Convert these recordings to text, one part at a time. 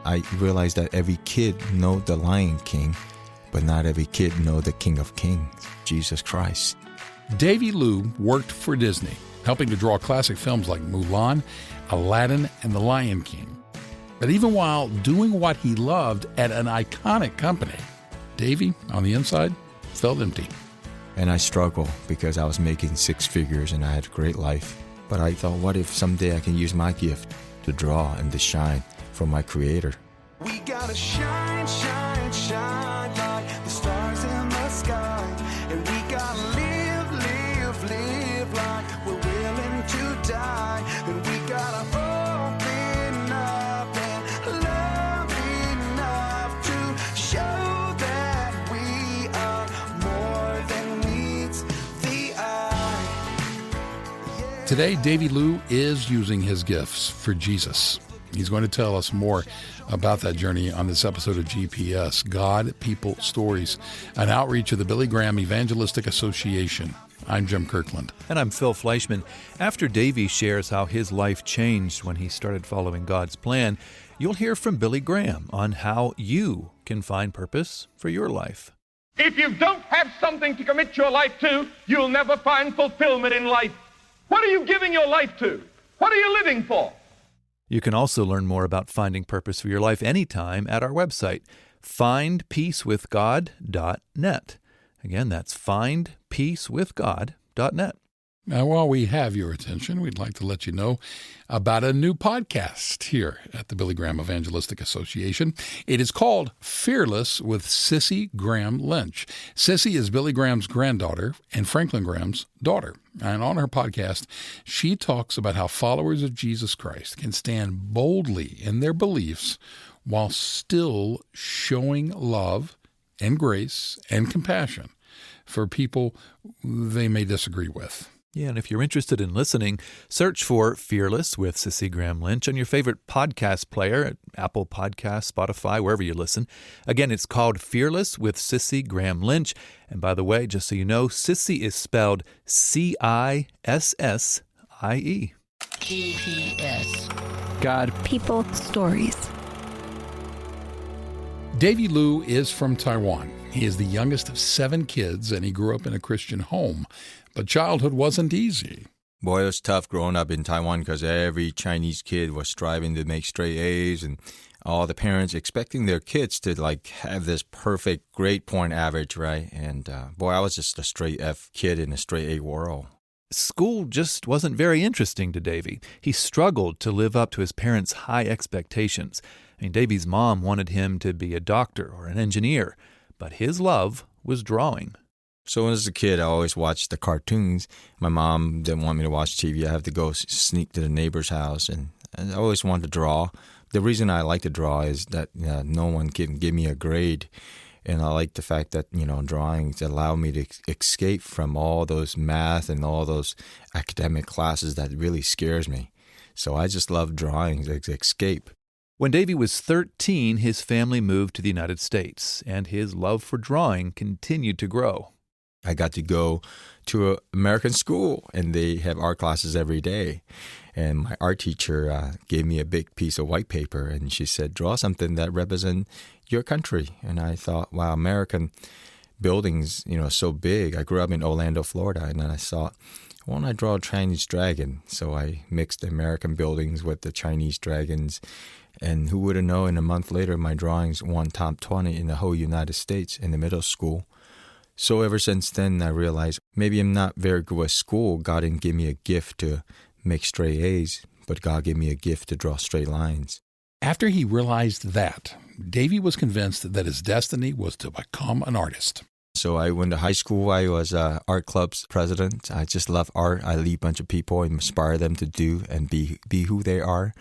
I realized that every kid knows the Lion King, but not every kid knows the King of Kings, Jesus Christ. Davy Liu worked for Disney, helping to draw classic films like Mulan, Aladdin, and The Lion King. But even while doing what he loved at an iconic company, Davy, on the inside, felt empty. And I struggled because I was making six figures and I had a great life. But I thought, what if someday I can use my gift to draw and to shine for my Creator? We gotta shine, shine, shine like the stars in the sky. And we gotta live, live, live like we're willing to die. And we gotta open up and love enough to show that we are more than meets the eye. Yeah. Today, Davy Liu is using his gifts for Jesus. He's going to tell us more about that journey on this episode of GPS, God, People, Stories, an outreach of the Billy Graham Evangelistic Association. I'm Jim Kirkland. And I'm Phil Fleischman. After Davy shares how his life changed when he started following God's plan, you'll hear from Billy Graham on how you can find purpose for your life. If you don't have something to commit your life to, you'll never find fulfillment in life. What are you giving your life to? What are you living for? You can also learn more about finding purpose for your life anytime at our website, findpeacewithgod.net. Again, that's findpeacewithgod.net. Now, while we have your attention, we'd like to let you know about a new podcast here at the Billy Graham Evangelistic Association. It is called Fearless with Cissy Graham Lynch. Cissy is Billy Graham's granddaughter and Franklin Graham's daughter. And on her podcast, she talks about how followers of Jesus Christ can stand boldly in their beliefs while still showing love and grace and compassion for people they may disagree with. Yeah, and if you're interested in listening, search for Fearless with Cissy Graham Lynch on your favorite podcast player, at Apple Podcasts, Spotify, wherever you listen. Again, it's called Fearless with Cissy Graham Lynch. And by the way, just so you know, Cissy is spelled Cisssie. GPS. God, People, Stories. Davy Liu is from Taiwan. He is the youngest of 7 kids, and he grew up in a Christian home. But childhood wasn't easy. Boy, it was tough growing up in Taiwan because every Chinese kid was striving to make straight A's and all the parents expecting their kids to have this perfect grade point average, right? And boy, I was just a straight F kid in a straight A world. School just wasn't very interesting to Davy. He struggled to live up to his parents' high expectations. I mean, Davy's mom wanted him to be a doctor or an engineer, but his love was drawing. So as a kid, I always watched the cartoons. My mom didn't want me to watch TV. I have to go sneak to the neighbor's house, and I always wanted to draw. The reason I like to draw is that no one can give me a grade, and I like the fact that drawings allow me to escape from all those math and all those academic classes that really scares me. So I just love drawing as escape. When Davy was 13, his family moved to the United States, and his love for drawing continued to grow. I got to go to an American school, and they have art classes every day. And my art teacher gave me a big piece of white paper, and she said, draw something that represents your country. And I thought, wow, American buildings, so big. I grew up in Orlando, Florida, and then I thought, why don't I draw a Chinese dragon? So I mixed the American buildings with the Chinese dragons. And who would have known, a month later, my drawings won top 20 in the whole United States in the middle school. So ever since then, I realized maybe I'm not very good with school. God didn't give me a gift to make straight A's, but God gave me a gift to draw straight lines. After he realized that, Davy was convinced that his destiny was to become an artist. So I went to high school. I was art club's president. I just love art. I lead a bunch of people and inspire them to do and be who they are.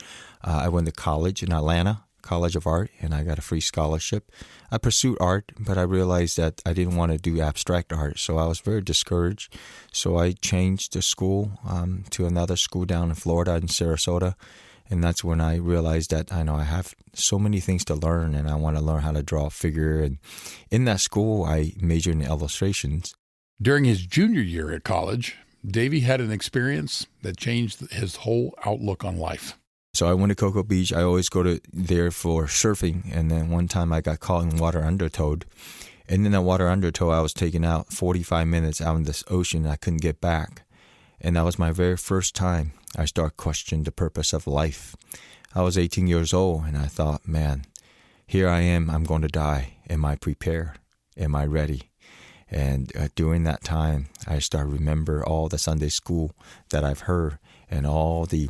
I went to college in Atlanta, College of Art, and I got a free scholarship. I pursued art, but I realized that I didn't want to do abstract art, so I was very discouraged. So I changed the school to another school down in Florida, in Sarasota, and that's when I realized that I have so many things to learn, and I want to learn how to draw a figure. And in that school, I majored in illustrations. During his junior year at college, Davy had an experience that changed his whole outlook on life. So I went to Cocoa Beach. I always go there for surfing. And then one time I got caught in water undertowed. And in that water undertow, I was taken out 45 minutes out in this ocean. I couldn't get back. And that was my very first time I started questioning the purpose of life. I was 18 years old, and I thought, man, here I am. I'm going to die. Am I prepared? Am I ready? And during that time, I started to remember all the Sunday school that I've heard and all the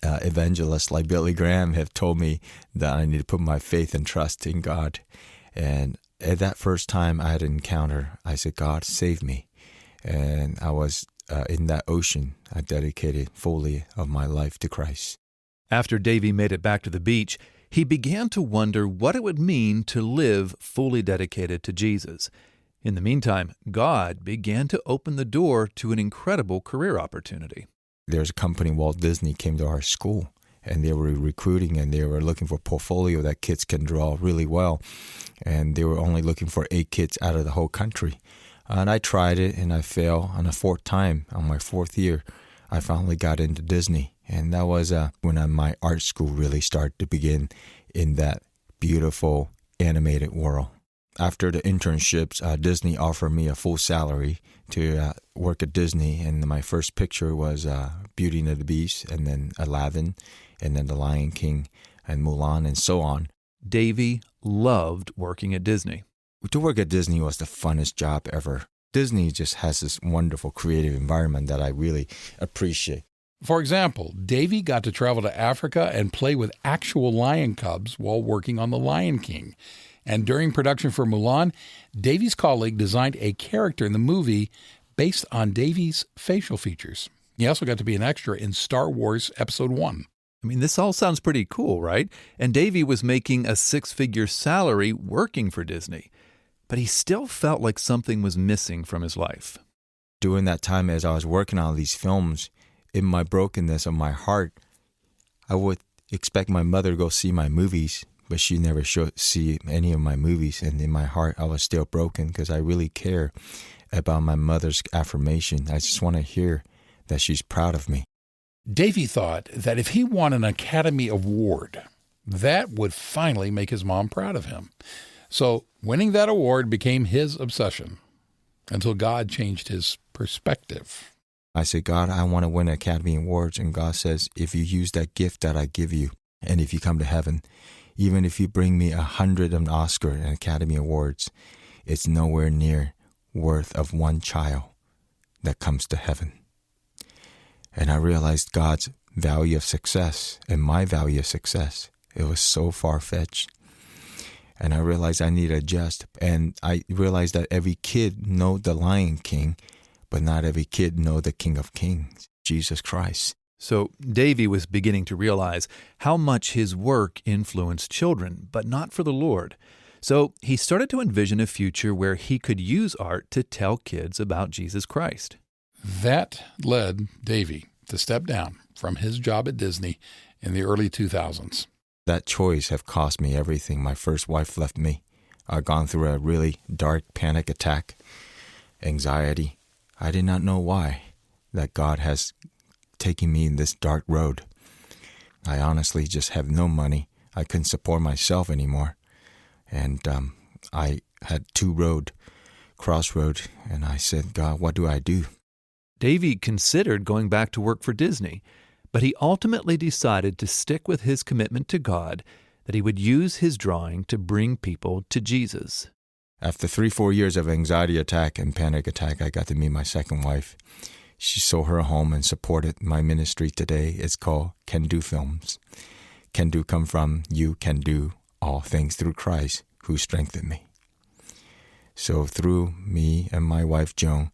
evangelists like Billy Graham have told me that I need to put my faith and trust in God. And at that first time I had an encounter, I said, God, save me. And I was in that ocean. I dedicated fully of my life to Christ. After Davy made it back to the beach, he began to wonder what it would mean to live fully dedicated to Jesus. In the meantime, God began to open the door to an incredible career opportunity. There's a company, Walt Disney, came to our school, and they were recruiting, and they were looking for a portfolio that kids can draw really well. And they were only looking for 8 kids out of the whole country. And I tried it, and I failed. On the 4th time, on my 4th year, I finally got into Disney. And that was when my art school really started to begin in that beautiful animated world. After the internships, Disney offered me a full salary to work at Disney, and my first picture was Beauty and the Beast, and then Aladdin, and then The Lion King, and Mulan, and so on. Davy loved working at Disney. To work at Disney was the funnest job ever. Disney just has this wonderful creative environment that I really appreciate. For example, Davy got to travel to Africa and play with actual lion cubs while working on The Lion King. And during production for Mulan, Davy's colleague designed a character in the movie based on Davy's facial features. He also got to be an extra in Star Wars Episode 1. I mean, this all sounds pretty cool, right? And Davy was making a 6-figure salary working for Disney. But he still felt like something was missing from his life. During that time, as I was working on these films, in my brokenness of my heart, I would expect my mother to go see my movies, but she never see any of my movies. And in my heart, I was still broken because I really care about my mother's affirmation. I just want to hear that she's proud of me. Davy thought that if he won an Academy Award, that would finally make his mom proud of him. So winning that award became his obsession until God changed his perspective. I said, God, I want to win Academy Awards. And God says, if you use that gift that I give you, and if you come to heaven, even if you bring me 100 of an Oscar and Academy Awards, it's nowhere near worth of one child that comes to heaven. And I realized God's value of success and my value of success. It was so far-fetched. And I realized I need to adjust. And I realized that every kid know the Lion King, but not every kid know the King of Kings, Jesus Christ. So Davy was beginning to realize how much his work influenced children, but not for the Lord. So he started to envision a future where he could use art to tell kids about Jesus Christ. That led Davy to step down from his job at Disney in the early 2000s. That choice have cost me everything. My first wife left me. I've gone through a really dark panic attack, anxiety. I did not know why that God has taken me in this dark road. I honestly just have no money. I couldn't support myself anymore. And I had 2 crossroads, and I said, God, what do I do? Davy considered going back to work for Disney, but he ultimately decided to stick with his commitment to God, that he would use his drawing to bring people to Jesus. After 3-4 years of anxiety attack and panic attack, I got to meet my second wife. She sold her home and supported my ministry today. It's called Can Do Films. Can do come from you can do all things through Christ who strengthened me. So through me and my wife Joan,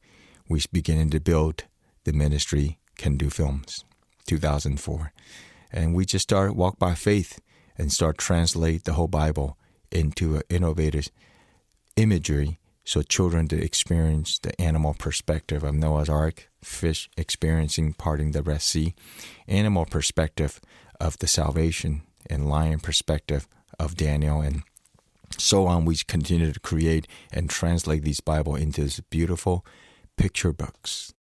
we beginning to build the ministry Can Do Films, 2004. And we just started walk by faith and start translate the whole Bible into an innovative imagery so children to experience the animal perspective of Noah's Ark, fish experiencing parting the Red Sea, animal perspective of the salvation, and lion perspective of Daniel, and so on. We continue to create and translate these Bible into these beautiful picture books.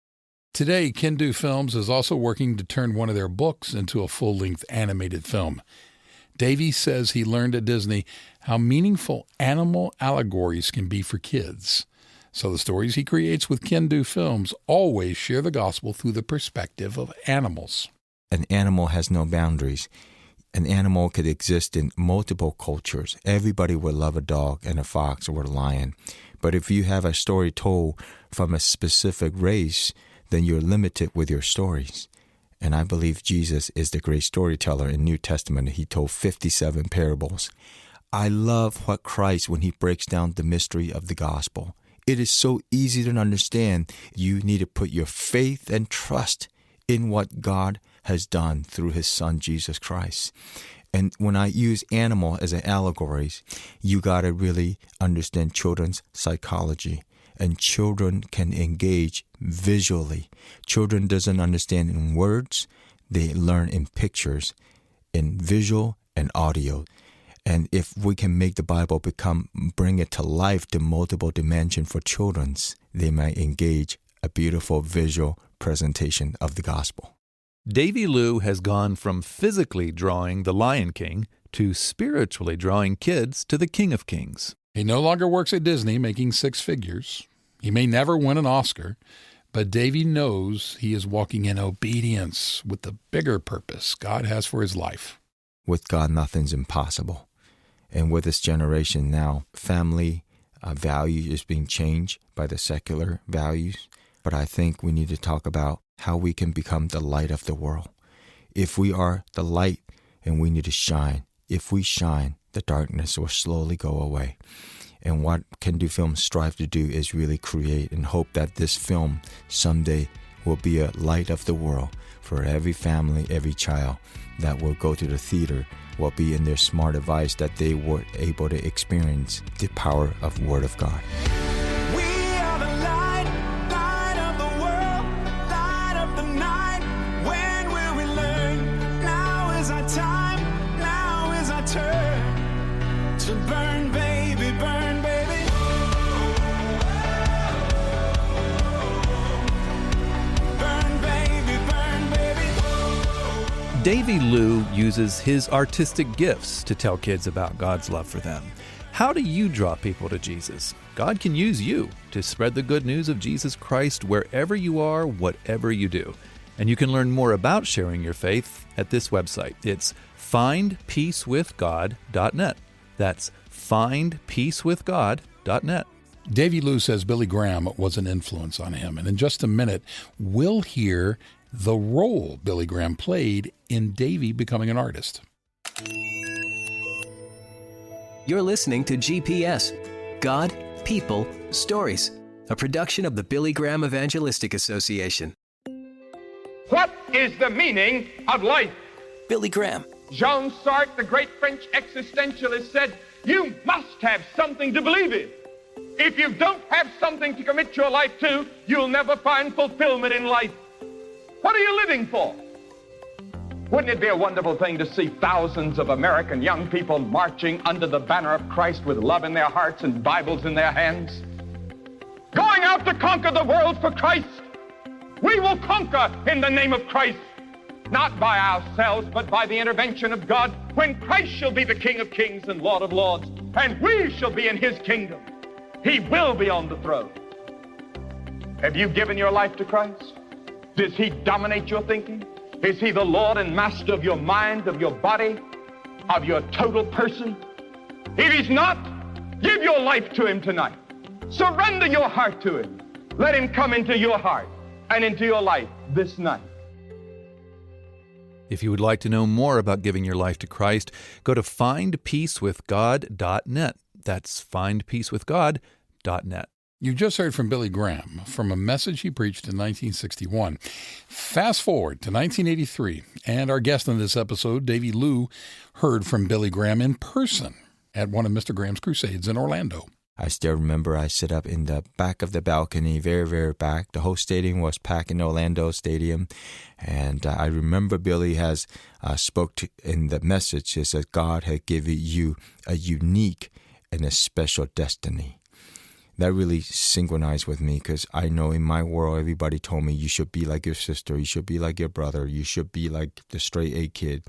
Today, Kendu Films is also working to turn one of their books into a full-length animated film. Davey says he learned at Disney how meaningful animal allegories can be for kids. So the stories he creates with Kendu Films always share the gospel through the perspective of animals. An animal has no boundaries. An animal could exist in multiple cultures. Everybody would love a dog and a fox or a lion. But if you have a story told from a specific race, then you're limited with your stories. And I believe Jesus is the great storyteller in New Testament. He told 57 parables. I love what Christ, when he breaks down the mystery of the gospel. It is so easy to understand. You need to put your faith and trust in what God has done through his son, Jesus Christ. And when I use animal as an allegories, you got to really understand children's psychology. And children can engage visually. Children doesn't understand in words. They learn in pictures, in visual and audio. And if we can make the Bible bring it to life to multiple dimension for children, they might engage a beautiful visual presentation of the gospel. Davey Liu has gone from physically drawing the Lion King to spiritually drawing kids to the King of Kings. He no longer works at Disney making six figures. He may never win an Oscar, but Davey knows he is walking in obedience with the bigger purpose God has for his life. With God, nothing's impossible. And with this generation now, family value is being changed by the secular values. But I think we need to talk about how we can become the light of the world. If we are the light, and we need to shine. If we shine, the darkness will slowly go away. And what Kendu Films strive to do is really create and hope that this film someday will be a light of the world for every family, every child that will go to the theater, will be in their smart device, that they were able to experience the power of Word of God. We are the light of the world, light of the night. When will we learn? Now is our time, now is our turn to burn, baby, burn, baby. Burn, baby, burn, baby. Davey Liu uses his artistic gifts to tell kids about God's love for them. How do you draw people to Jesus? God can use you to spread the good news of Jesus Christ wherever you are, whatever you do. And you can learn more about sharing your faith at this website. It's findpeacewithgod.net. That's findpeacewithgod.net. Davey Liu says Billy Graham was an influence on him. And in just a minute, we'll hear the role Billy Graham played in Davey becoming an artist. You're listening to GPS, God, People, Stories, a production of the Billy Graham Evangelistic Association. What is the meaning of life? Billy Graham. Jean Sartre, the great French existentialist, said, you must have something to believe in. If you don't have something to commit your life to, you'll never find fulfillment in life. What are you living for? Wouldn't it be a wonderful thing to see thousands of American young people marching under the banner of Christ with love in their hearts and Bibles in their hands? Going out to conquer the world for Christ. We will conquer in the name of Christ, not by ourselves, but by the intervention of God, when Christ shall be the King of Kings and Lord of Lords, and we shall be in his kingdom. He will be on the throne. Have you given your life to Christ? Does he dominate your thinking? Is he the Lord and master of your mind, of your body, of your total person? If he's not, give your life to him tonight. Surrender your heart to him. Let him come into your heart and into your life this night. If you would like to know more about giving your life to Christ, go to findpeacewithgod.net. That's findpeacewithgod.net. You just heard from Billy Graham from a message he preached in 1961. Fast forward to 1983, and our guest on this episode, Davey Liu, heard from Billy Graham in person at one of Mr. Graham's crusades in Orlando. I still remember I sit up in the back of the balcony, very, very back. The whole stadium was packed in Orlando Stadium. And I remember Billy has spoke in the message is that God had given you a unique and a special destiny. that really synchronized with me, because I know in my world, everybody told me you should be like your sister, you should be like your brother, you should be like the straight A kid.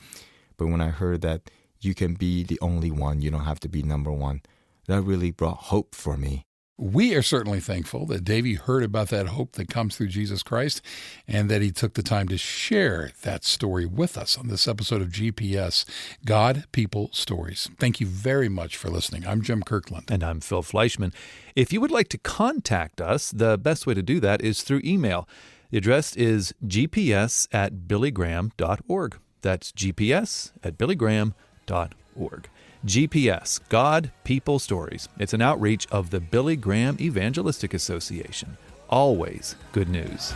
But when I heard that you can be the only one, you don't have to be number one, that really brought hope for me. We are certainly thankful that Davey heard about that hope that comes through Jesus Christ and that he took the time to share that story with us on this episode of GPS, God, People, Stories. Thank you very much for listening. I'm Jim Kirkland. And I'm Phil Fleischman. If you would like to contact us, the best way to do that is through email. The address is gps@billygraham.org. That's gps@billygraham.org. GPS, God, People, Stories. It's an outreach of the Billy Graham Evangelistic Association. Always good news.